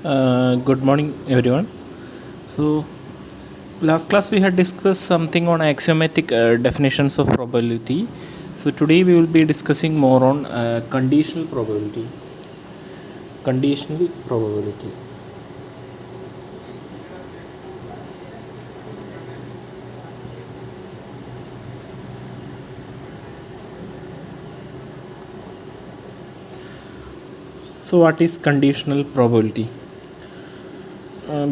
Good morning, everyone. So, last class we had discussed something on axiomatic definitions of probability. So, today we will be discussing more on conditional probability. Conditional probability. So, what is conditional probability?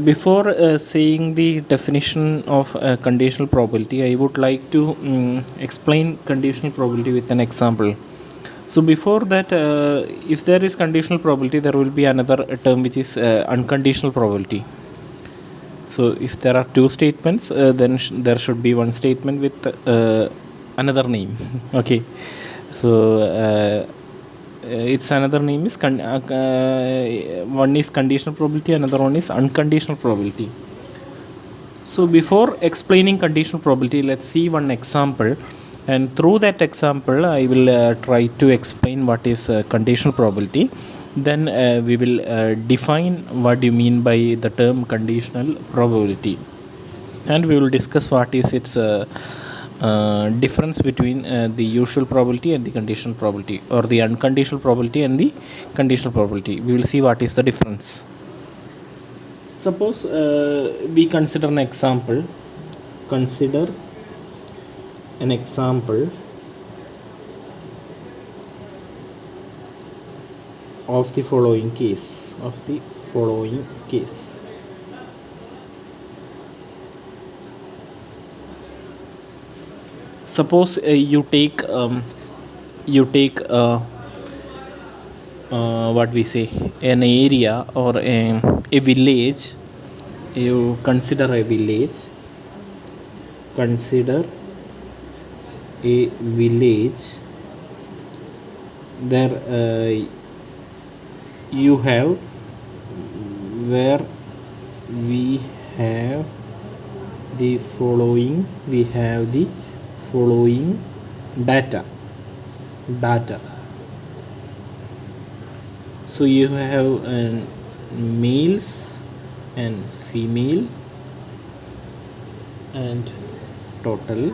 Before saying the definition of conditional probability, I would like to explain conditional probability with an example. So before that, if there is conditional probability, there will be another term which is unconditional probability. So if there are two statements, then there should be one statement with another name. Okay, so its another name is one is conditional probability, another one is unconditional probability. So before explaining conditional probability, let's see one example, and through that example I will try to explain what is conditional probability. Then we will define what you mean by the term conditional probability, and we will discuss what is its difference between the usual probability and the conditional probability, or the unconditional probability and the conditional probability. We will see what is the difference. Suppose we consider an example. Consider an example of the following case. Suppose you take what we say, an area or a village. You consider a village. There you have where we have the following data. So you have males and female and total.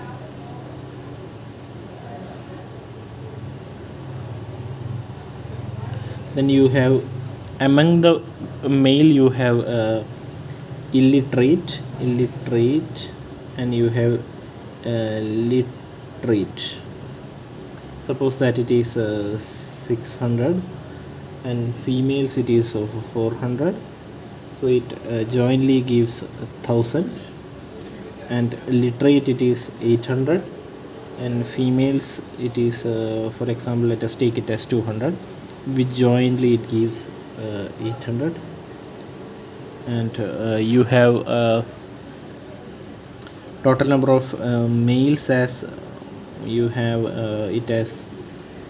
Then you have, among the male you have illiterate, and you have literate. Suppose that it is 600 and females it is 400, so it jointly gives 1000, and literate it is 800, and females it is for example, let us take it as 200, which jointly it gives 800. And you have total number of males as you have it as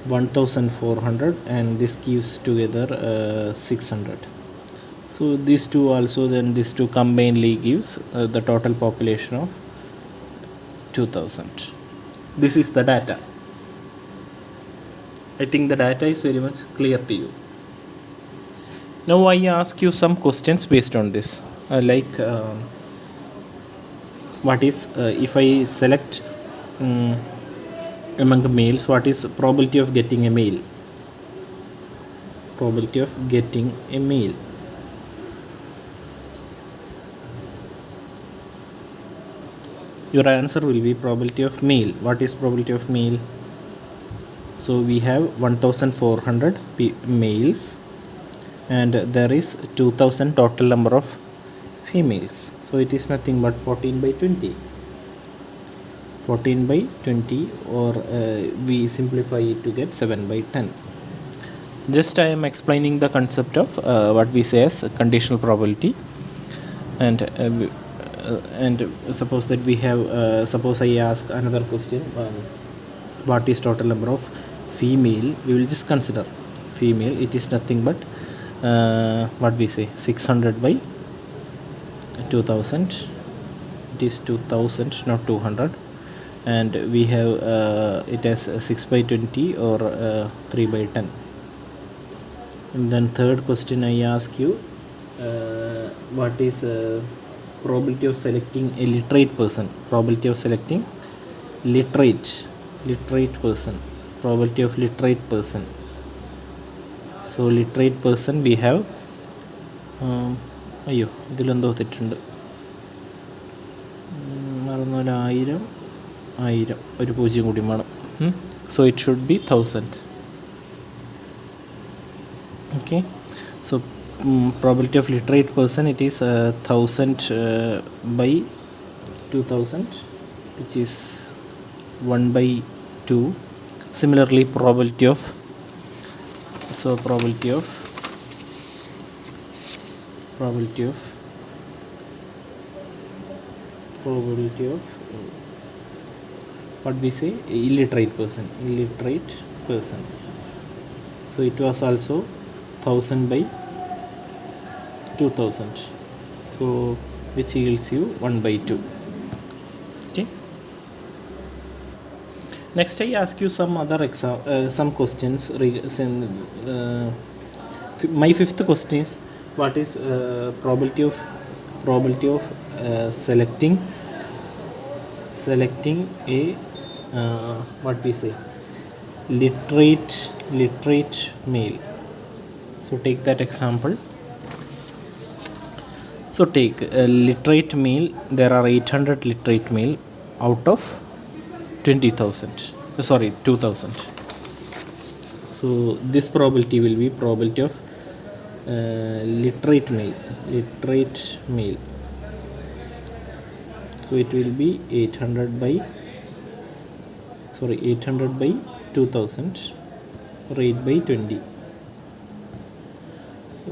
1400, and this gives together 600. So these two also, then these two combinedly gives the total population of 2000. This is the data. I think the data is very much clear to you. Now I ask you some questions based on this. What is if I select among the males, what is probability of getting a male? Your answer will be probability of male. What is probability of male? So we have 1400 males, and there is 2000 total number of females. So it is nothing but 14 by 20, or we simplify it to get 7 by 10. Just I am explaining the concept of what we say as conditional probability. And suppose that we have suppose I ask another question, what is total number of female? We will just consider female. It is nothing but what we say, 600 by 2000. It is 2000, not 200, and we have it as 6 by 20 or 3 by 10. And then third question I ask you, what is probability of selecting a literate person, probability of selecting literate person, probability of literate person. So literate person we have അയ്യോ ഇതിലെന്തോ തെറ്റുണ്ട്, 1000 ഒരു പൂജ്യം കൂടി വേണം. So it should be 1000. Okay, so probability of literate person, it is 1000 by 2000, which is 1 by 2. Similarly probability of what we say, illiterate person. So it was also 1000 by 2000, so which yields you 1 by 2. Okay, next I ask you some other some questions. My fifth question is, what is probability of selecting a what we say, literate male. So take that example. So take a literate male. There are 800 literate male out of 20,000. 2,000. So this probability will be probability of literate male. So it will be 800 by 2000 rate by 20.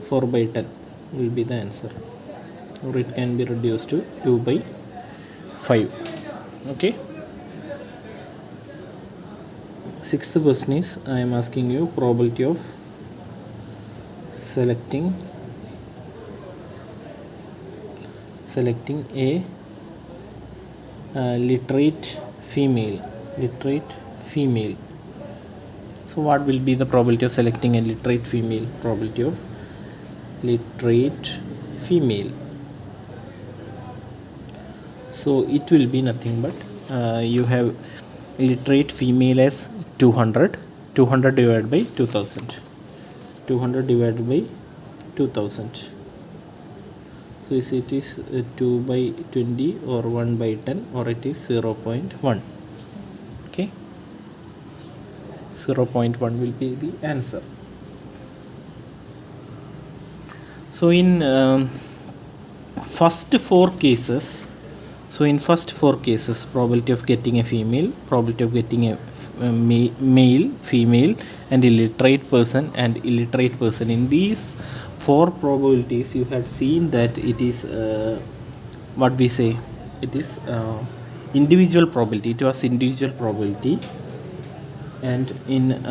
4 by 10 will be the answer, or it can be reduced to 2 by 5. Okay, sixth question is, I am asking you probability of selecting a literate female. So what will be the probability of selecting a literate female? Probability of literate female. So it will be nothing but you have literate female as 200 divided by 2000. So it is 2 by 20 or 1 by 10, or it is 0.1. Okay, 0.1 will be the answer. So in first four cases, probability of getting a female, probability of getting a male, female, and illiterate person, in these four probabilities you had seen that it is what we say, it is individual probability. It was individual probability. And in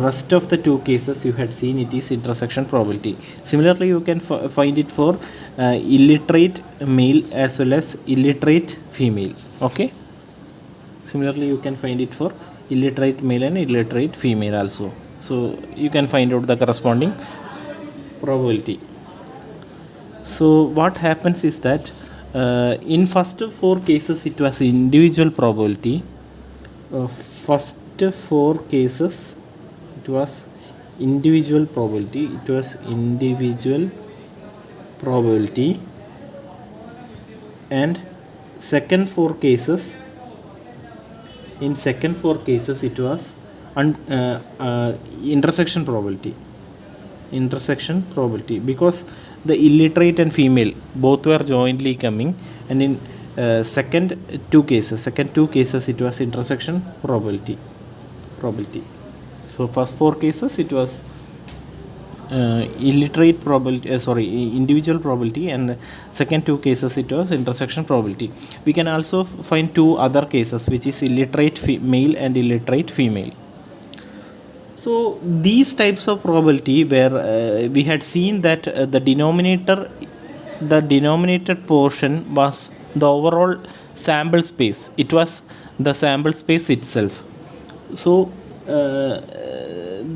rest of the two cases you had seen it is intersection probability. Similarly you can find it for illiterate male as well as illiterate female. Okay, similarly you can find it for illiterate male and illiterate female also. So you can find out the corresponding probability. So what happens is that in first four cases it was individual probability. First four cases it was individual probability. And second four cases it was intersection probability, because the illiterate and female both were jointly coming. And in second two cases it was intersection probability. So first four cases it was illiterate probability, individual probability, and second two cases it was intersection probability. We can also find two other cases, which is illiterate male and illiterate female. So these types of probability where we had seen that the denominator portion was the overall sample space. It was the sample space itself. So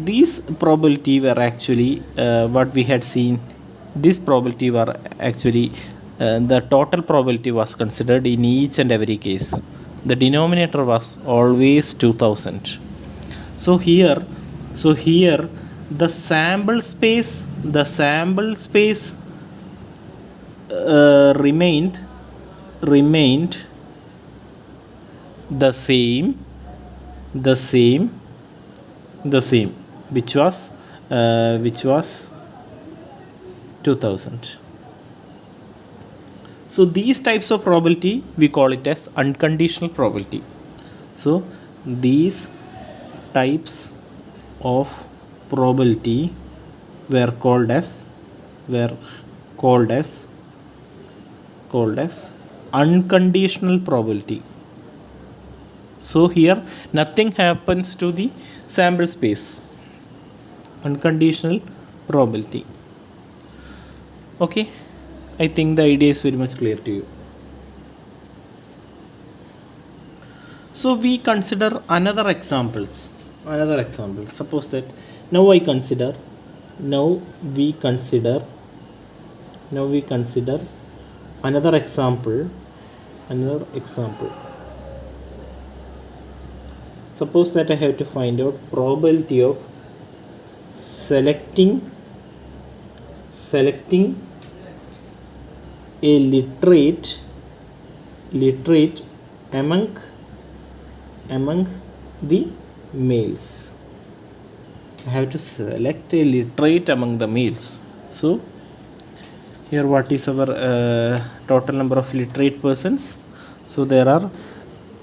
these probability were actually what we had seen this probability were actually the total probability was considered in each and every case. The denominator was always 2000. So here the sample space remained the same, which was 2000. So these types of probability we call it as unconditional probability. So these types of probability were called as unconditional probability. So here nothing happens to the sample space. Unconditional probability. Okay, I think the idea is very much clear to you. So we consider another examples. Suppose that now we consider another example. Suppose that I have to find out probability of selecting a literate among the males. I have to select a literate among the males. So here what is our total number of literate persons? So there are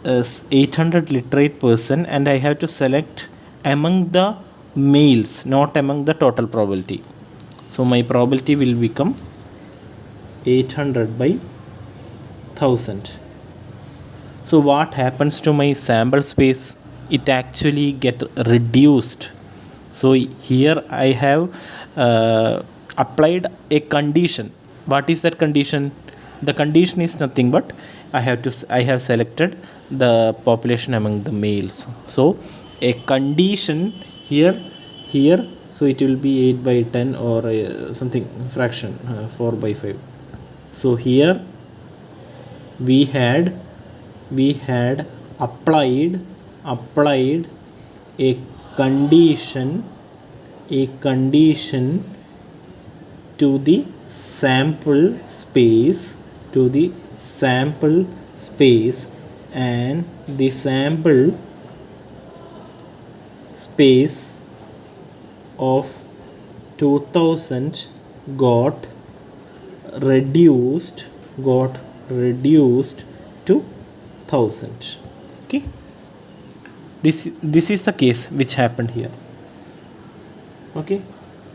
800 literate person, and I have to select among the males, not among the total probability. So my probability will become 800 by 1000. So what happens to my sample space? It actually get reduced. So here I have applied a condition. What is that condition? The condition is nothing but I have selected the population among the males. So a condition here, so it will be 8 by 10 or something fraction 4 by 5. So here we had applied a condition to the sample space, and the sample space of 2000 got reduced to 1000. Okay, this is the case which happened here. Okay,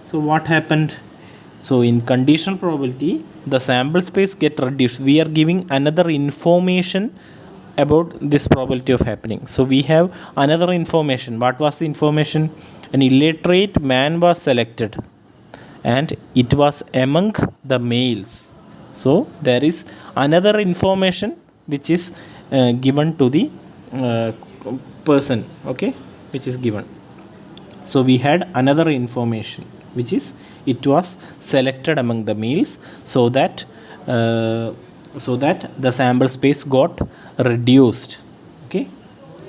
so what happened? So in conditional probability, the sample space get reduced. We are giving another information about this probability of happening. So we have another information. What was the information? An illiterate man was selected, and it was among the males. So there is another information which is given to the person, okay, which is given. So we had another information which is it was selected among the males, so that the sample space got reduced. Okay,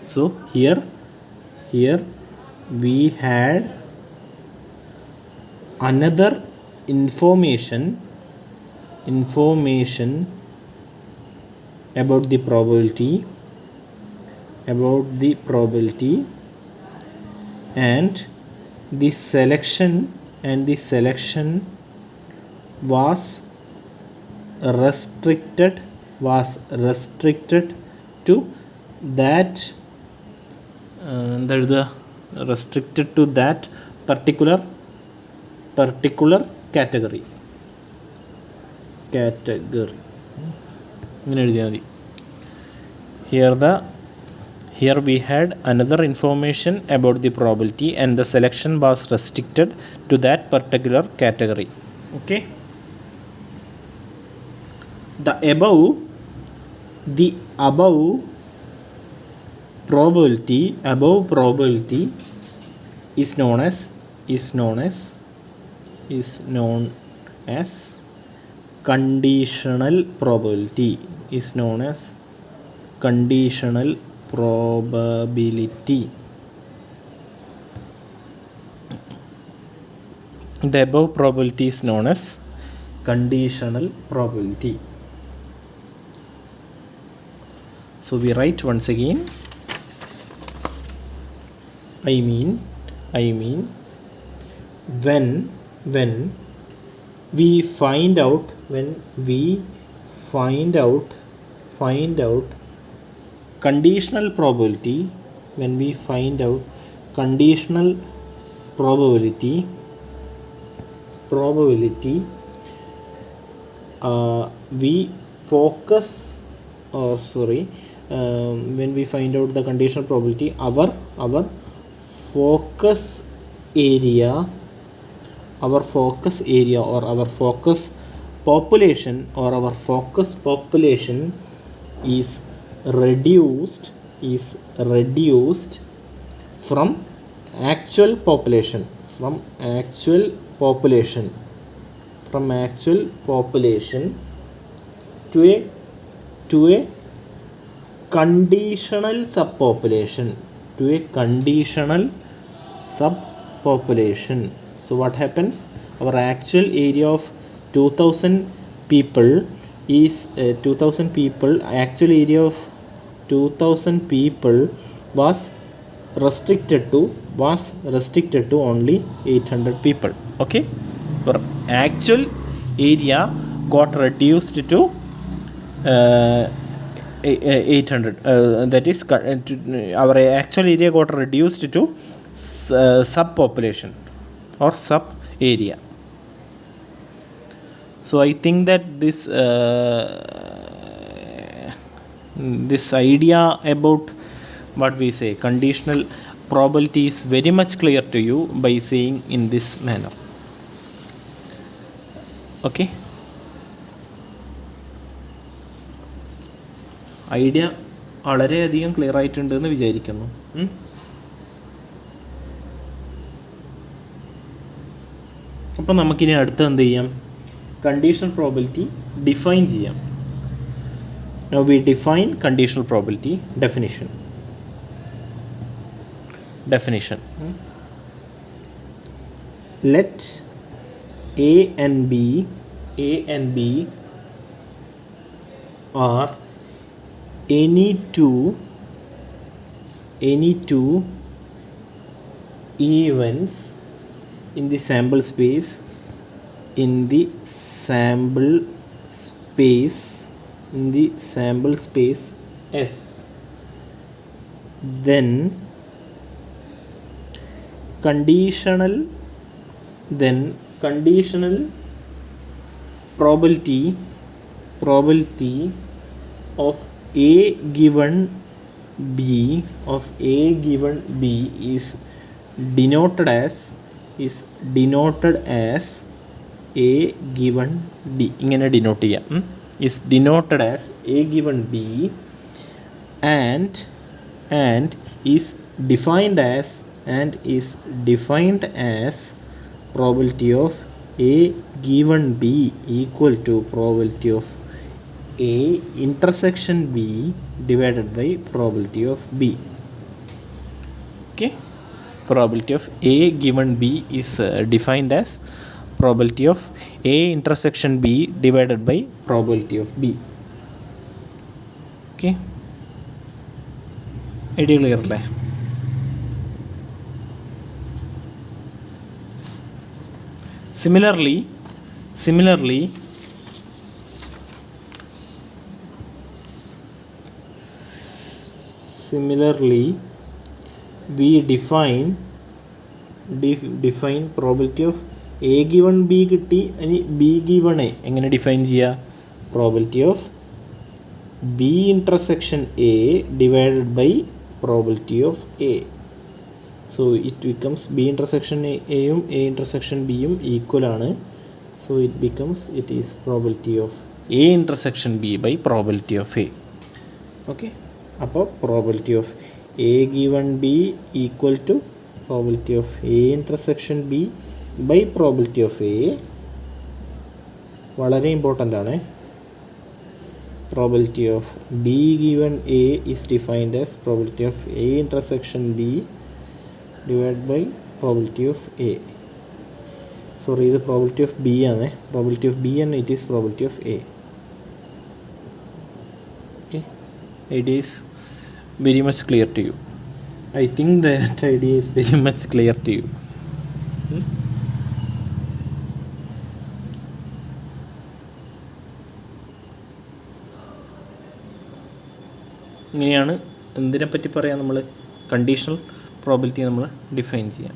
so here we had another information about the probability, and the selection was restricted to that particular category. ഇങ്ങനെ എഴുതിയാൽ മതി. Here we had another information about the probability, and the selection was restricted to that particular category. Okay, the above probability is known as conditional probability, is known as conditional probability. The above probability is known as conditional probability. So we write once again. I mean when we find out conditional probability, when we find out conditional probability, we focus, or sorry, when we find out the conditional probability, our focus area or our focus population is reduced from actual population to a conditional subpopulation, So what happens? Our actual area of 2000 people is 2000 people. Actual area of 2000 people was restricted to only 800 people. Okay, our actual area got reduced to 800. That is, our actual area got reduced to subpopulation or sub area. So I think that this idea about what we say conditional probability is very much clear to you by saying in this manner. Okay, idea വളരെയധികം clear ആയിട്ടുണ്ടെന്ന് വിചാരിക്കുന്നു. അപ്പം നമുക്കിനി അടുത്ത് എന്ത് ചെയ്യാം? Conditional probability define ചെയ്യാം. Now we define conditional probability. Definition. Let A and B are any two events in the sample space S. Then conditional probability of A given B is denoted as A given D. ഇങ്ങനെ denote ചെയ്യാം. is denoted as A given B and is defined as probability of A given B equal to probability of A intersection B divided by probability of B. Okay, probability of A given B is defined as probability of A intersection B divided by probability of B. Okay, idea clear അല്ലേ? Similarly we define probability of A given B കിട്ടി. ഇനി B given A എങ്ങനെ define ചെയ്യുക? probability of B intersection A divided by probability of A. So it becomes B intersection A യും A intersection B യും equal ആണ്. So it is probability of A intersection B by probability of A. Okay, അപ്പോൾ probability of A given B equal to probability of A intersection B by probability of A വളരെ important ആണ്. Probability of B given A is defined as probability of A intersection B divide by probability of A. Sorry, ഇത് probability of B ആണ്. Probability of B and it is probability of A. Okay, idea is very much clear to you. I think that idea is very much clear to you. ഇങ്ങനെയാണ് എന്തിനെപ്പറ്റി പറയാം, നമ്മൾ conditional probability നമ്മൾ define ചെയ്യാം.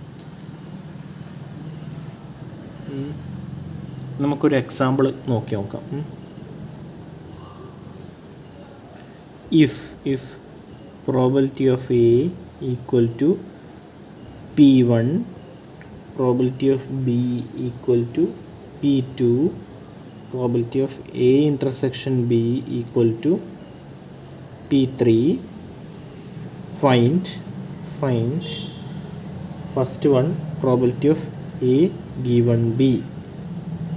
നമുക്കൊരു example നോക്കാം. if probability of A equal to P1, probability of B equal to P2, probability of A intersection B equal to P3, find first one, probability of A given B.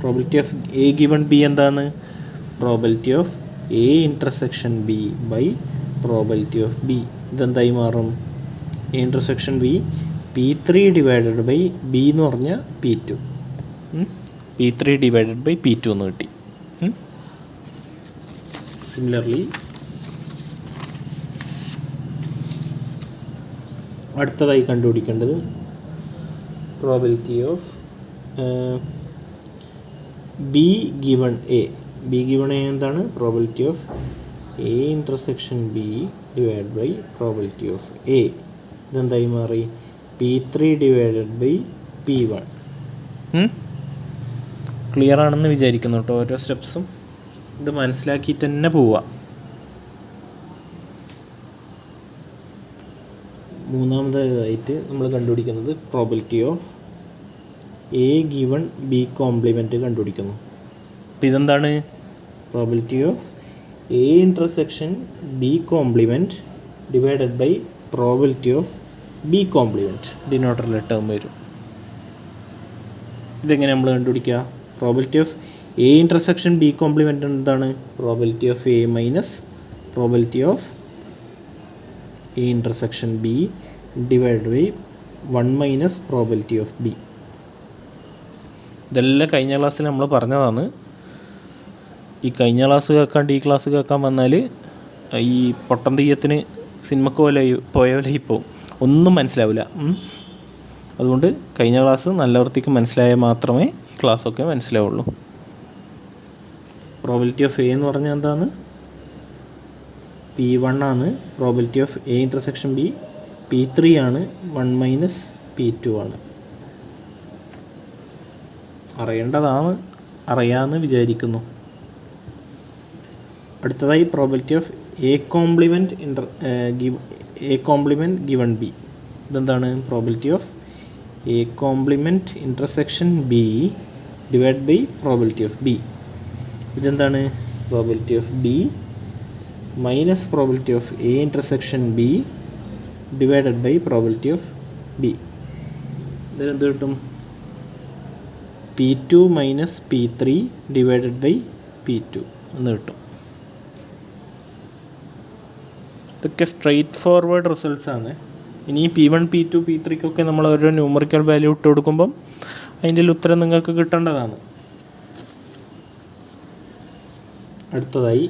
probability of A given B എന്താണ്? probability of A intersection B by probability of B. ഇതെന്തായി മാറും? A intersection B P3 divided by B എന്ന് പറഞ്ഞാൽ P2. P3 divided by P2 എന്ന് കിട്ടി. Similarly അടുത്തതായി കണ്ടുപിടിക്കേണ്ടത് probability of B given A. B given A എന്താണ്? Probability of A intersection B divide by probability of A. ഇതെന്തായി മാറി? P3 divided by P1. Clear ആണെന്ന് വിചാരിക്കുന്നു കേട്ടോ. ഓരോ സ്റ്റെപ്സും ഇത് മനസ്സിലാക്കിയിട്ട് തന്നെ പോവുക. മൂന്നാമതായിട്ട് നമ്മൾ കണ്ടുപിടിക്കുന്നത് probability of A given B complement കണ്ടുപിടിക്കുന്നു. അപ്പോൾ ഇതെന്താണ്? Probability of A intersection B complement divided by probability of B complement. ഡിനോട്ടറിൽ ടേം വരും. ഇതെങ്ങനെ നമ്മൾ കണ്ടുപിടിക്കുക? Probability of A intersection B complement എന്താണ്? Probability of A minus probability of A intersection B divide by 1 minus probability of B. ഇതെല്ലാം കഴിഞ്ഞ ക്ലാസ്സിൽ നമ്മൾ പറഞ്ഞതാണ്. ഈ കഴിഞ്ഞ ക്ലാസ് കേൾക്കാണ്ട് ഈ ക്ലാസ് കേൾക്കാൻ വന്നാൽ ഈ പൊട്ടൻ തെയ്യത്തിന് സിനിമക്ക് പോയ പോലെ ഇപ്പോൾ ഒന്നും മനസ്സിലാവില്ല. അതുകൊണ്ട് കഴിഞ്ഞ ക്ലാസ് നല്ല വൃത്തിക്ക് മനസ്സിലായാൽ മാത്രമേ ക്ലാസ്സൊക്കെ മനസ്സിലാവുള്ളൂ. പ്രോബിലിറ്റി ഓഫ് എ എന്ന് പറഞ്ഞാൽ എന്താണ്? P1 ആണ് probability of A intersection B. P3 ആണ് 1 മൈനസ് P2 ആണ്. അറിയേണ്ടതാണ്, അറിയാമെന്ന് വിചാരിക്കുന്നു. അടുത്തതായി probability of A complement given B. ഇതെന്താണ്? Probability of A complement intersection B divide by probability of B. ഇതെന്താണ്? Probability of B minus probability of A intersection B divided by probability of B. ഇതിനെന്ത് കിട്ടും? P2 minus P3 divided by P2 എന്ന് കിട്ടും. ഇതൊക്കെ straight forward results ആണ്. ഇനി P1 P2 P3 നമ്മൾ ഓരോ ന്യൂമറിക്കൽ വാല്യൂ ഇട്ട് കൊടുക്കുമ്പം അതിൻ്റെ ഉത്തരം നിങ്ങൾക്ക് കിട്ടേണ്ടതാണ്. അടുത്തതായി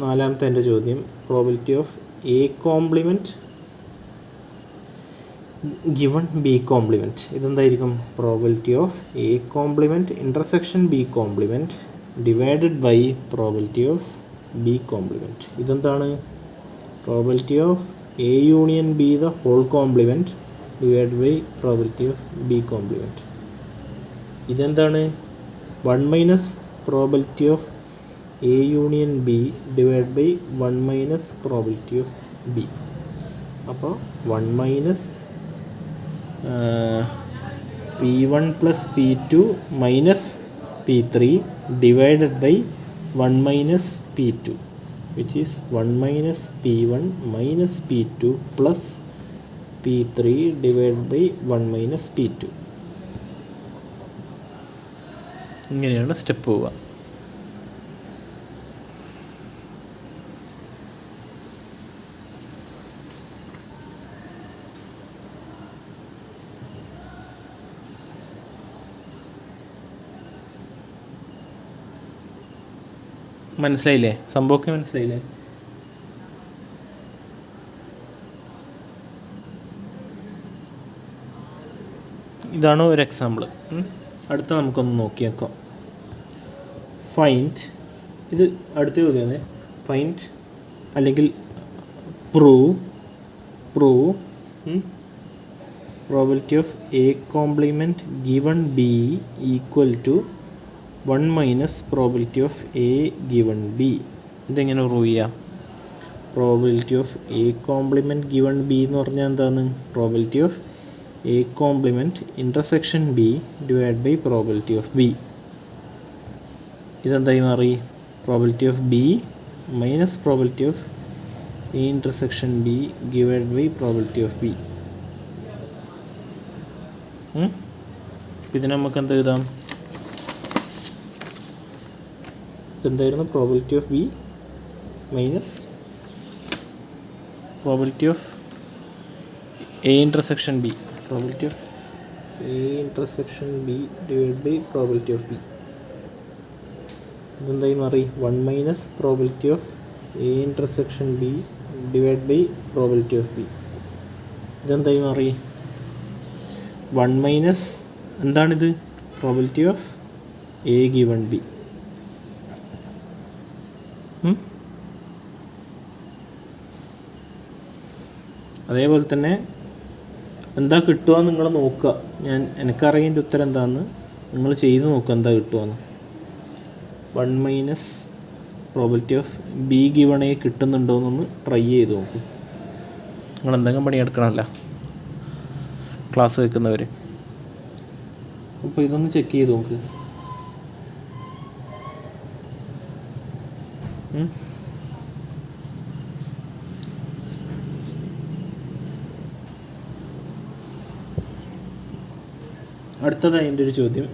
നാലാമത്തെ എൻ്റെ ചോദ്യം, probability of A complement given B complement. ഇതെന്തായിരിക്കും? Probability of A complement intersection B complement divided by probability of B complement. ഇതെന്താണ്? Probability of A union B the whole complement divide by probability of B complement. ഇതെന്താണ്? 1 minus probability of A union B divide by 1 minus probability of B. അപ്പോൾ 1 minus P1 plus P2 minus P3 divided by 1 minus P2 which is 1 minus P1 minus P2 plus P3 divide by 1 minus P2. ഇങ്ങനെയാണ് step പോവുക. മനസ്സിലായില്ലേ? സംഭവമൊക്കെ മനസ്സിലായില്ലേ? ഇതാണ് ഒരു example. അടുത്ത നമുക്കൊന്ന് നോക്കി നോക്കാം. ഫൈൻഡ്, ഇത് അടുത്ത ചോദ്യമാണ്. ഫൈൻഡ് അല്ലെങ്കിൽ prove probability of A complement given B equal to 1 minus probability of A given B. ഇതെങ്ങനെ പ്രൂവ് ചെയ്യാം? Probability of A complement given B എന്ന് പറഞ്ഞാൽ എന്താണ്? Probability of A complement intersection B divide by probability of B. ഇതെന്തായി മാറി? Probability of B minus probability of A intersection B divide by probability of B. ഇതിന് നമുക്ക് എന്ത് എഴുതാം? ഇതെന്തായിരുന്നു? Probability of B minus probability of A intersection B, probability of A intersection B divide by probability of B. ഇതെന്തായി മാറി? 1 minus probability of A intersection B divide by probability of B. ഇതെന്തായി മാറി? 1 minus എന്താണിത്? Probability of A given B. അതേപോലെ തന്നെ എന്താ കിട്ടുക നിങ്ങൾ നോക്കുക. എനിക്കറിയാം ഇതിൻ്റെ ഉത്തരം എന്താണെന്ന്. നിങ്ങൾ ചെയ്ത് നോക്കുക എന്താ കിട്ടുകയെന്ന്. 1 minus probability of B given A കിട്ടുന്നുണ്ടോ എന്നൊന്ന് ട്രൈ ചെയ്ത് നോക്കും. നിങ്ങൾ എന്തെങ്കിലും പണിയെടുക്കണമല്ല ക്ലാസ് കേൾക്കുന്നവർ. അപ്പോൾ ഇതൊന്ന് ചെക്ക് ചെയ്ത് നോക്ക്. അടുത്തതായി എൻ്റെ ഒരു ചോദ്യം.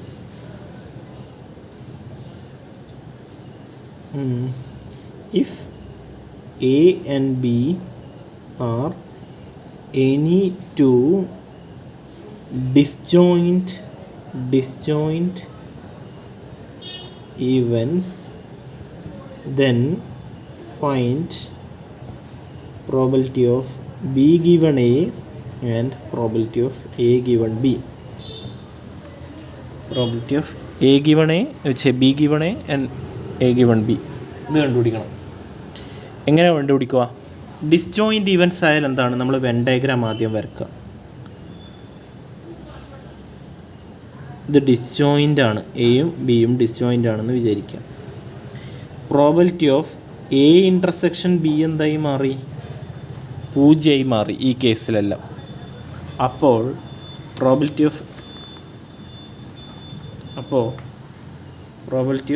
If A and B are any two disjoint events, then find probability of B given A and probability of A given B. Probability of A given A, B given A and A given B. ഇത് കണ്ടുപിടിക്കണം. എങ്ങനെ കണ്ടുപിടിക്കുക? Disjoint events ആയാൽ എന്താണ്? നമ്മൾ when diagram ആദ്യം വരക്കുക. ഇത് ഡിസ്ജോയിൻ്റ് ആണ്, എയും ബിയും ഡിസ്ജോയിൻ്റ് ആണെന്ന് വിചാരിക്കാം. Probability of A intersection B എന്തായി മാറി? 0 മാറി ഈ കേസിലെല്ലാം. അപ്പോൾ probability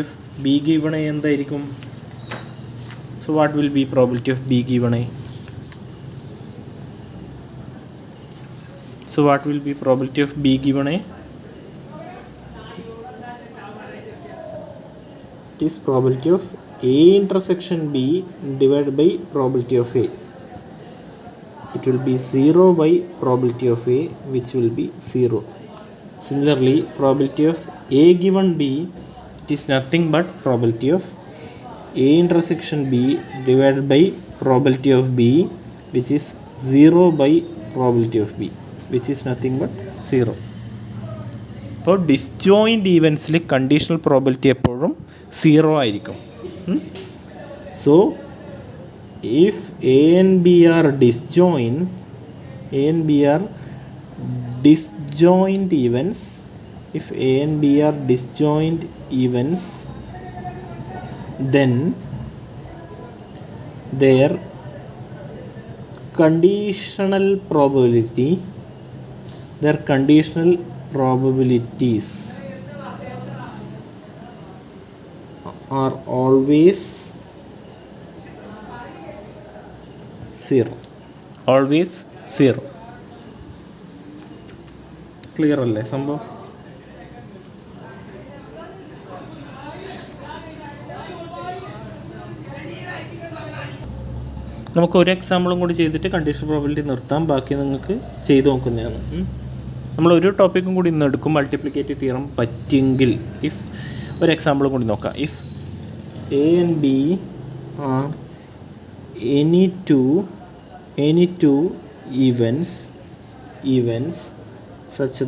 of B given A എന്തായിരിക്കും? So what will B probability of B given A? So what will be probability of B given A? It is probability of A intersection B divided by probability of A. It will be 0 by probability of A, which will be 0. Similarly, probability of A given B, it is nothing but probability of A intersection B divided by probability of B, which is 0 by probability of B, which is nothing but 0. അപ്പോൾ disjoint ഈവൻസിൽ conditional probability എപ്പോഴും 0 ആയിരിക്കും. So if A and B are disjoint, A and B are disjoint events, if A and B are disjoint events, then their conditional probabilities are always 0. Always 0. Clear അല്ലേ സംഭവം? നമുക്ക് ഒരു എക്സാമ്പിളും കൂടി ചെയ്തിട്ട് conditional probability നിർത്താം. ബാക്കി നിങ്ങൾക്ക് ചെയ്ത് നോക്കുന്നതാണ്. നമ്മൾ ഒരു ടോപ്പിക്കും കൂടി ഇന്ന് എടുക്കും, മൾട്ടിപ്ലിക്കേറ്റീവ് തിയറം പറ്റുമെങ്കിൽ. ഇഫ് ഒരു എക്സാമ്പിളും കൂടി നോക്കാം. If A and B are any two events such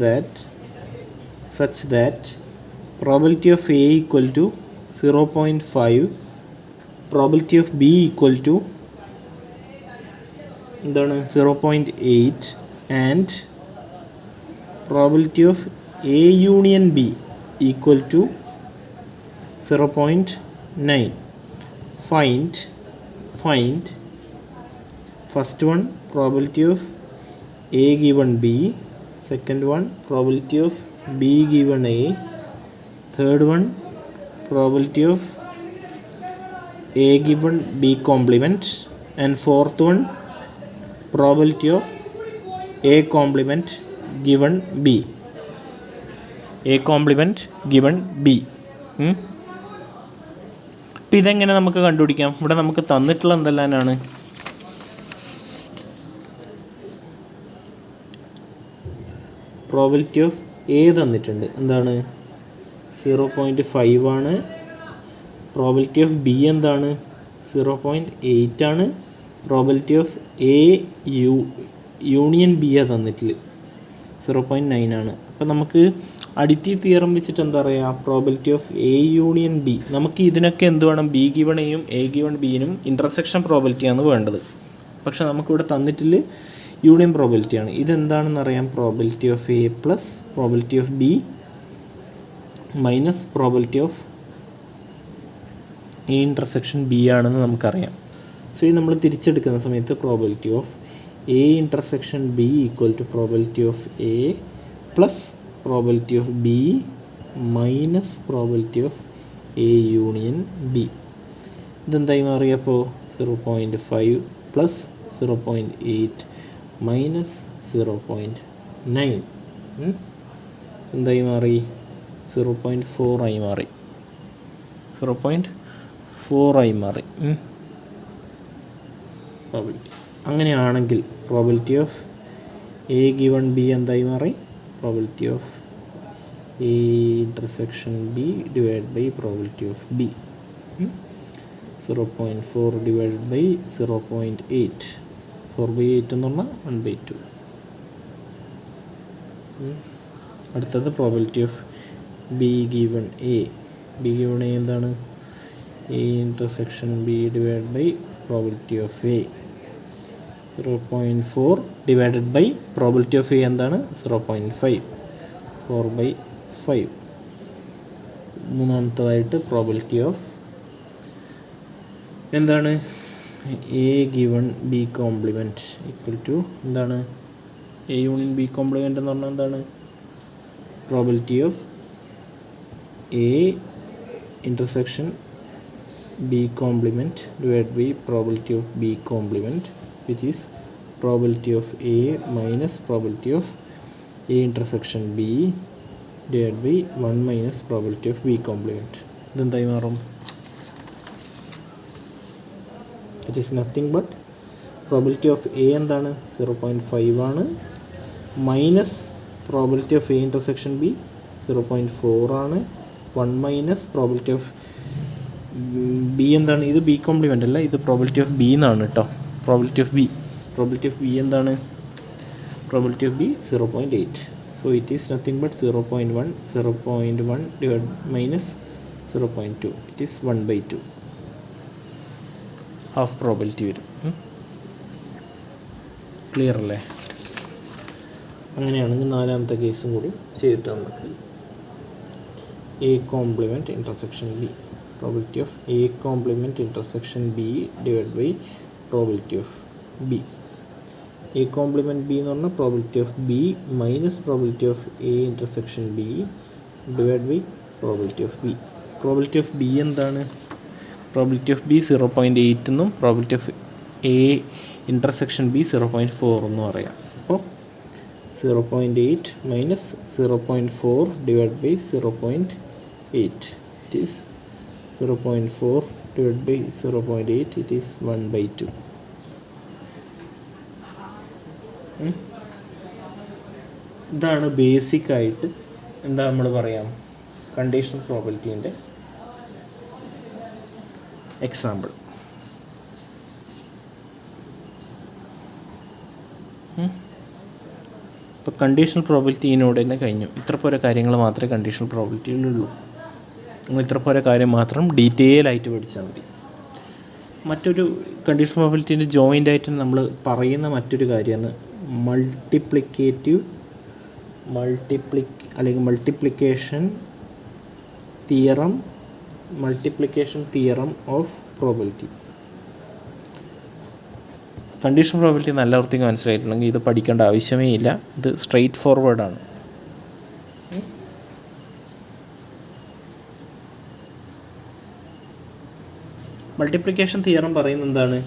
that probability of A equal to 0.5, probability of B equal to 0.8 and probability of A union B equal to 0.9. Find first one probability of A given B, second one probability of B given A, third one probability of A given B complement, and fourth one probability of A complement given B. A complement given B. അപ്പോൾ ഇതെങ്ങനെ നമുക്ക് കണ്ടുപിടിക്കാം? ഇവിടെ നമുക്ക് തന്നിട്ടുള്ള എന്തെല്ലാമാണ്? Probability of A തന്നിട്ടുണ്ട്, എന്താണ് 0.5 ആണ്. പ്രോബിലിറ്റി ഓഫ് ബി എന്താണ് 0.8 ആണ്. Probability of A union B ആ തന്നിട്ടില്ല 0.9 ആണ്. അപ്പോൾ നമുക്ക് അഡിറ്റീവ് തിയറം വെച്ചിട്ട് എന്താ പറയുക, probability of A union B. നമുക്ക് ഇതിനൊക്കെ എന്ത് വേണം, ബി ഗിവൺ എയും എ ഗിവൺ ബിയിനും ഇൻ്റർസെക്ഷൻ പ്രോബിലിറ്റിയാണ് വേണ്ടത്. പക്ഷെ നമുക്കിവിടെ തന്നിട്ടില്ല യൂണിയൻ പ്രോബിലിറ്റിയാണ്. ഇതെന്താണെന്ന് അറിയാം, probability of A plus probability of B minus probability of A intersection B ആണെന്ന് നമുക്കറിയാം. സോ ഇത് നമ്മൾ തിരിച്ചെടുക്കുന്ന സമയത്ത് probability of A intersection B equal to probability of A plus probability of B minus probability of A union B. ഇതെന്തായി മാറിയപ്പോൾ 0.5 plus 0.8 minus 0.9 എന്തായി മാറി, 0.4 ആയി മാറി. 0.4 ആയി മാറി പ്രോബിലിറ്റി. അങ്ങനെയാണെങ്കിൽ probability of A given B എന്തായി മാറി, probability of A intersection B divide by probability of B. 0.4 divide by 0.8, 4/8 എന്ന് പറഞ്ഞാൽ 1/2. അടുത്തത് probability of B given A. B given A എന്താണ്, A intersection B divide by probability of A. 0.4 divided by probability of A എന്താണ് 0.5, 4/5. മൂന്നാമത്തതായിട്ട് probability of എന്താണ്, A given B complement equal to എന്താണ്, A union B compliment എന്ന് പറഞ്ഞാൽ എന്താണ്, probability of A intersection B complement divide by probability of B complement, which is probability of A minus probability of A intersection B divided by 1 minus probability of B complement. ഇതെന്തായി മാറും, it is nothing but probability of A എന്താണ് 0.5 ആണ്, minus probability of A intersection B 0.4 ആണ്, 1 minus probability of B എന്താണ്, ഇത് B compliment അല്ല, ഇത് probability of B എന്നാണ് കേട്ടോ. പ്രോബിലിറ്റി ഓഫ് ബി എന്താണ്, probability of B 0.8. So it is nothing but 0.1 divide minus 0.2, it is 1/2. Half probability വരും. Clear അല്ലേ? അങ്ങനെയാണെങ്കിൽ നാലാമത്തെ കേസും കൂടി ചെയ്തിട്ട് നമുക്ക് A complement intersection B, probability of A complement intersection B divide by probability of B. A complement B എന്ന് പറഞ്ഞാൽ probability of B minus probability of A intersection B divide by probability of B. Probability of B എന്താണ്, probability of B 0.8 എന്നും probability of A intersection B 0.4 എന്നും അറിയാം. അപ്പോൾ 0.8 minus 0.4 divide by 0.8, it is 0.4 divided by 0.8, it is 1/2. ഇതാണ് ബേസിക്കായിട്ട് എന്താ നമ്മൾ പറയാം, കണ്ടീഷണൽ പ്രോബിലിറ്റീൻ്റെ എക്സാമ്പിൾ. ഇപ്പോൾ കണ്ടീഷണൽ പ്രോബിലിറ്റിയിനോട് തന്നെ കഴിഞ്ഞു. ഇത്ര പോരെ കാര്യങ്ങൾ മാത്രമേ കണ്ടീഷണൽ പ്രോബിലിറ്റിയിലുള്ളൂ. നിങ്ങൾ ഇത്ര പോരെ കാര്യം മാത്രം ഡീറ്റെയിൽ ആയിട്ട് പഠിച്ചാൽ മതി. മറ്റൊരു കണ്ടീഷണൽ പ്രോബിലിറ്റീൻ്റെ ജോയിൻ്റ് ആയിട്ട് നമ്മൾ പറയുന്ന മറ്റൊരു കാര്യമാണ് അല്ലെങ്കിൽ multiplication theorem of probability. Conditional probability നല്ല വൃത്തിക്ക് മനസ്സിലായിട്ടുണ്ടെങ്കിൽ ഇത് പഠിക്കേണ്ട ആവശ്യമേ ഇല്ല. ഇത് സ്ട്രെയിറ്റ് ഫോർവേഡാണ്. മൾട്ടിപ്ലിക്കേഷൻ തിയറം പറയുന്നത് എന്താണ്?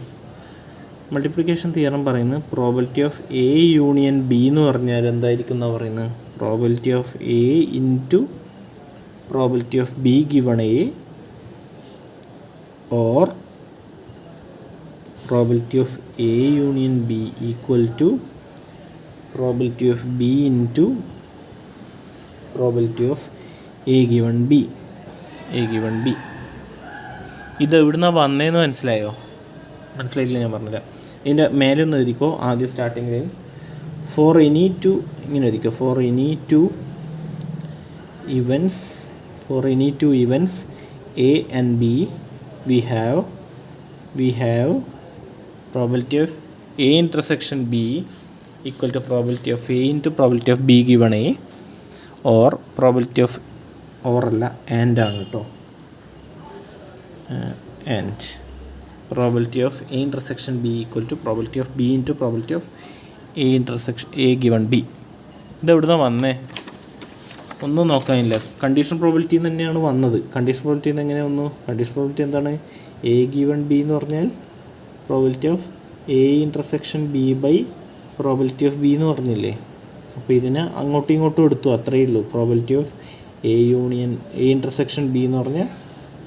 മൾട്ടിപ്ലിക്കേഷൻ തിയറം പറയുന്നത് probability of A union B എന്ന് പറഞ്ഞാൽ എന്തായിരിക്കും എന്നാണ് പറയുന്നത്? Probability of A into probability of B given A or probability of A union B equal to probability of B into probability of A given B. ഇത് എവിടുന്നാണ് വന്നതെന്ന് മനസ്സിലായോ? മനസ്സിലായില്ല, ഞാൻ പറഞ്ഞില്ല. ഇതിൻ്റെ മേലെ ഒന്ന് എഴുതിക്കോ. ആദ്യം starting lines for any two ഇങ്ങനെ എഴുതിക്കോ. For any two events A and B we have probability of A intersection B equal to probability of A into probability of B given A or probability of and ആണ് കേട്ടോ. And probability of A intersection B equal to probability of B into probability of A intersection A given B. ഇത് എവിടുന്നാണ് വന്നേ? ഒന്നും നോക്കാനില്ല. Condition probability തന്നെയാണ് വന്നത്. Condition probability എങ്ങനെ വന്നു? കണ്ടീഷൻ പ്രോബിലിറ്റി എന്താണ്? A given B എന്ന് പറഞ്ഞാൽ probability of A intersection B by probability of B എന്ന് പറഞ്ഞില്ലേ? അപ്പോൾ ഇതിനെ അങ്ങോട്ടും ഇങ്ങോട്ടും എടുത്തു, അത്രയേ ഉള്ളൂ. Probability of A union A intersection B എന്ന് പറഞ്ഞാൽ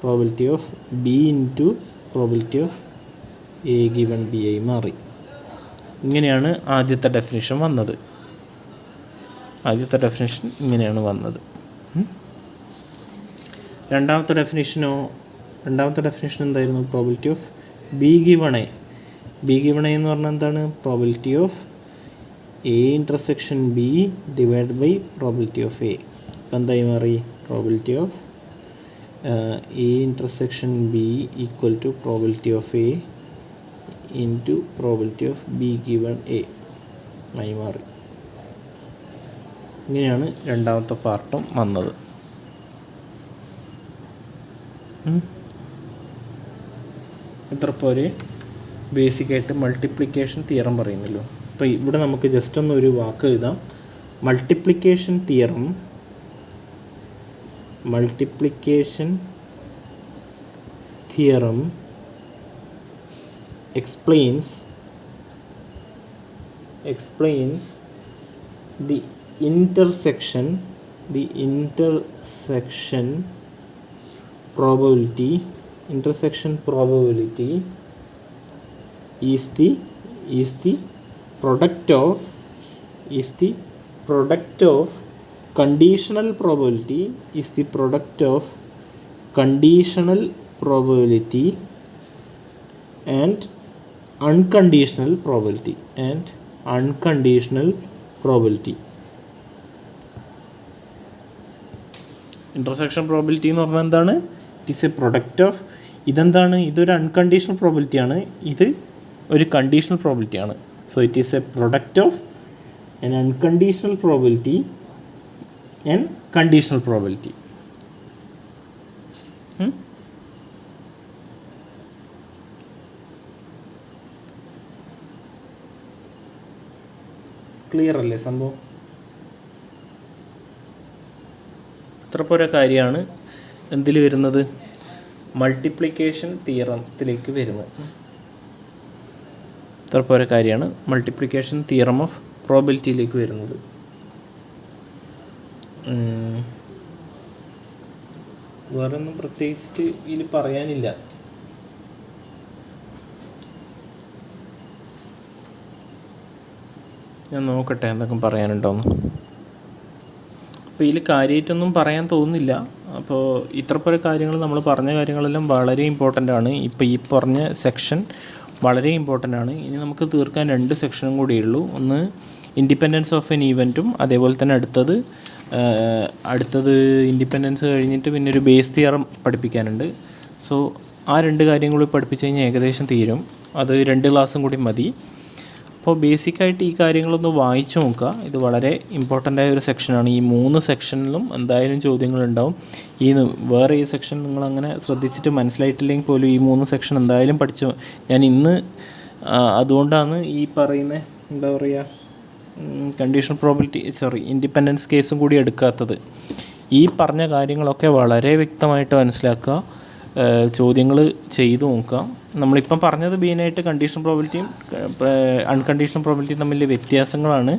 probability of B into probability of A given B ആയി മാറി. ഇങ്ങനെയാണ് ആദ്യത്തെ ഡെഫിനിഷൻ വന്നത്. ഇങ്ങനെയാണ് വന്നത്. രണ്ടാമത്തെ ഡെഫിനിഷൻ എന്തായിരുന്നു? Probability of B given A എന്ന് പറഞ്ഞാൽ എന്താണ്? Probability of A intersection B divide by probability of A. അപ്പം എന്തായി മാറി? Probability of A intersection B equal to probability of A into probability of B given A ആയി മാറി. ഇങ്ങനെയാണ് രണ്ടാമത്തെ പാർട്ടും വന്നത്. ഇത്ര പോലെ ബേസിക്കായിട്ട് മൾട്ടിപ്ലിക്കേഷൻ തിയറം പറയുന്നല്ലോ. അപ്പോൾ ഇവിടെ നമുക്ക് ജസ്റ്റ് ഒരു വാക്ക് എഴുതാം. Multiplication theorem explains the intersection probability is the product of conditional probability and unconditional probability. Intersection probability എന്ന് പറഞ്ഞാൽ എന്താണ്? It is A product of. ഇതെന്താണ്? ഇതൊരു അൺകണ്ടീഷണൽ പ്രോബിലിറ്റി ആണ്, ഇത് ഒരു കണ്ടീഷണൽ പ്രോബിലിറ്റി ആണ്. So it is A product of an unconditional probability and conditional probability. Clear അല്ലേ സംഭവം? ഇത്ര പോരെ കാര്യമാണ് എന്തിൽ വരുന്നത്? മൾട്ടിപ്ലിക്കേഷൻ തിയറത്തിലേക്ക് വരുന്നത്. ഇത്ര പോരെ കാര്യമാണ് മൾട്ടിപ്ലിക്കേഷൻ തിയറം ഓഫ് പ്രോബിലിറ്റിയിലേക്ക് വരുന്നത്. വേറൊന്നും പ്രത്യേകിച്ചിട്ട് ഇതിൽ പറയാനില്ല. ഞാൻ നോക്കട്ടെ എന്തൊക്കെ പറയാനുണ്ടോയെന്ന്. അപ്പോൾ ഇതിൽ കാര്യമായിട്ടൊന്നും പറയാൻ തോന്നുന്നില്ല. അപ്പോൾ ഇത്രപോലെ കാര്യങ്ങൾ നമ്മൾ പറഞ്ഞ കാര്യങ്ങളെല്ലാം വളരെ ഇമ്പോർട്ടൻ്റ് ആണ്. ഇപ്പോൾ ഈ പറഞ്ഞ സെക്ഷൻ വളരെ ഇമ്പോർട്ടൻ്റ് ആണ്. ഇനി നമുക്ക് തീർക്കാൻ 2 സെക്ഷനും കൂടിയുള്ളൂ. ഒന്ന് ഇൻഡിപെൻഡൻസ് ഓഫ് എൻ ഈവൻറ്റും, അതേപോലെ തന്നെ അടുത്തത് ഇൻഡിപെൻഡൻസ് കഴിഞ്ഞിട്ട് പിന്നെ ഒരു ബേസ് തിയറം പഠിപ്പിക്കാനുണ്ട്. സോ ആ 2 കാര്യങ്ങൾ കൂടി പഠിപ്പിച്ച് കഴിഞ്ഞാൽ ഏകദേശം തീരും. അത് 2 ക്ലാസ്സും കൂടി മതി. അപ്പോൾ ബേസിക്കായിട്ട് ഈ കാര്യങ്ങളൊന്ന് വായിച്ചു നോക്കുക. ഇത് വളരെ ഇമ്പോർട്ടൻ്റ് ആയ ഒരു സെക്ഷനാണ്. ഈ 3 സെക്ഷനിലും എന്തായാലും ചോദ്യങ്ങളുണ്ടാവും. വേറെ ഈ സെക്ഷൻ നിങ്ങളങ്ങനെ ശ്രദ്ധിച്ചിട്ട് മനസ്സിലായിട്ടില്ലെങ്കിൽ പോലും ഈ 3 സെക്ഷൻ എന്തായാലും പഠിച്ചു. ഞാൻ ഇന്ന് അതുകൊണ്ടാണ് ഈ പറയുന്ന എന്താ പറയുക കണ്ടീഷണൽ പ്രോബിലിറ്റി ഇൻഡിപെൻഡൻസ് കേസും കൂടി എടുക്കാത്തത്. ഈ പറഞ്ഞ കാര്യങ്ങളൊക്കെ വളരെ വ്യക്തമായിട്ട് മനസ്സിലാക്കുക, ചോദ്യങ്ങൾ ചെയ്തു നോക്കാം. നമ്മളിപ്പം പറഞ്ഞത് മെയിനായിട്ട് കണ്ടീഷണൽ പ്രോബിലിറ്റിയും അൺകണ്ടീഷണൽ പ്രോബിലിറ്റിയും തമ്മിൽ വ്യത്യാസങ്ങളാണ്.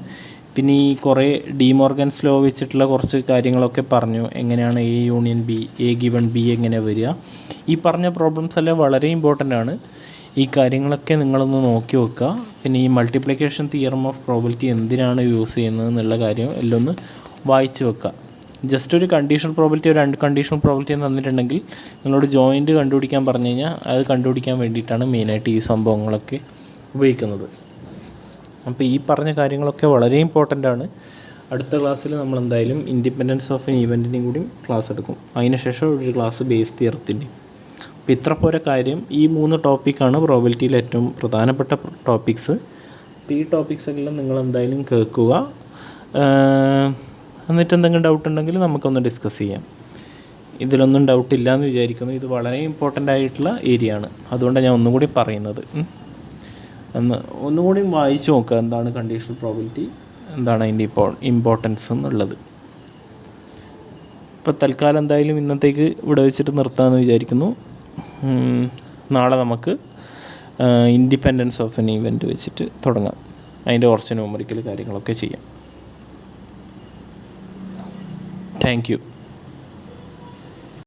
പിന്നെ ഈ കുറേ ഡിമോർഗൻസ് ലോ വെച്ചിട്ടുള്ള കുറച്ച് കാര്യങ്ങളൊക്കെ പറഞ്ഞു. എങ്ങനെയാണ് A union B, A given B എങ്ങനെ വരിക. ഈ പറഞ്ഞ പ്രോബ്ലംസ് എല്ലാം വളരെ ഇമ്പോർട്ടൻ്റ് ആണ്. ഈ കാര്യങ്ങളൊക്കെ നിങ്ങളൊന്ന് നോക്കി വെക്കുക. പിന്നെ ഈ മൾട്ടിപ്ലിക്കേഷൻ തിയറം ഓഫ് പ്രോബിലിറ്റി എന്തിനാണ് യൂസ് ചെയ്യുന്നത് എന്നുള്ള കാര്യം എല്ലാം ഒന്ന് വായിച്ച് വെക്കുക. ജസ്റ്റ് ഒരു കണ്ടീഷണൽ പ്രോബിലിറ്റി, ഒരു അൺകണ്ടീഷണൽ പ്രോബിലിറ്റി എന്ന് തന്നിട്ടുണ്ടെങ്കിൽ നിങ്ങളോട് ജോയിൻറ്റ് കണ്ടുപിടിക്കാൻ പറഞ്ഞു കഴിഞ്ഞാൽ അത് കണ്ടുപിടിക്കാൻ വേണ്ടിയിട്ടാണ് മെയിനായിട്ട് ഈ സംഭവങ്ങളൊക്കെ ഉപയോഗിക്കുന്നത്. അപ്പോൾ ഈ പറഞ്ഞ കാര്യങ്ങളൊക്കെ വളരെ ഇമ്പോർട്ടൻ്റ് ആണ്. അടുത്ത ക്ലാസ്സിൽ നമ്മൾ എന്തായാലും ഇൻഡിപെൻഡൻസ് ഓഫ് എൻ ഈവൻറ്റിൻ്റെയും കൂടി ക്ലാസ് എടുക്കും. അതിനുശേഷം ഒരു ക്ലാസ് ബേസ് തിയറത്തിൻ്റെയും. അപ്പോൾ ഇത്ര പോരെ കാര്യം. ഈ 3 ടോപ്പിക്കാണ് പ്രോബിലിറ്റിയിൽ ഏറ്റവും പ്രധാനപ്പെട്ട ടോപ്പിക്സ്. അപ്പോൾ ഈ ടോപ്പിക്സെല്ലാം നിങ്ങൾ എന്തായാലും കേൾക്കുക. എന്നിട്ട് എന്തെങ്കിലും ഡൗട്ട് ഉണ്ടെങ്കിൽ നമുക്കൊന്ന് ഡിസ്കസ് ചെയ്യാം. ഇതിലൊന്നും ഡൗട്ടില്ല എന്ന് വിചാരിക്കുന്നു. ഇത് വളരെ ഇമ്പോർട്ടൻ്റ് ആയിട്ടുള്ള ഏരിയ ആണ്. അതുകൊണ്ടാണ് ഞാൻ ഒന്നുകൂടി പറയുന്നത്. ഒന്നുകൂടി വായിച്ചു നോക്കുക എന്താണ് കണ്ടീഷണൽ പ്രോബിലിറ്റി, എന്താണ് അതിൻ്റെ ഇമ്പോർട്ടൻസ് എന്നുള്ളത്. ഇപ്പോൾ തൽക്കാലം എന്തായാലും ഇന്നത്തേക്ക് ഇവിടെ വെച്ചിട്ട് നിർത്താമെന്ന് വിചാരിക്കുന്നു. നാളെ നമുക്ക് ഇൻഡിപെൻഡൻസ് ഓഫ് എൻ ഈവൻറ്റ് വെച്ചിട്ട് തുടങ്ങാം. അതിൻ്റെ കുറച്ച് ന്യൂമറിക്കൽ കാര്യങ്ങളൊക്കെ ചെയ്യാം. Thank you.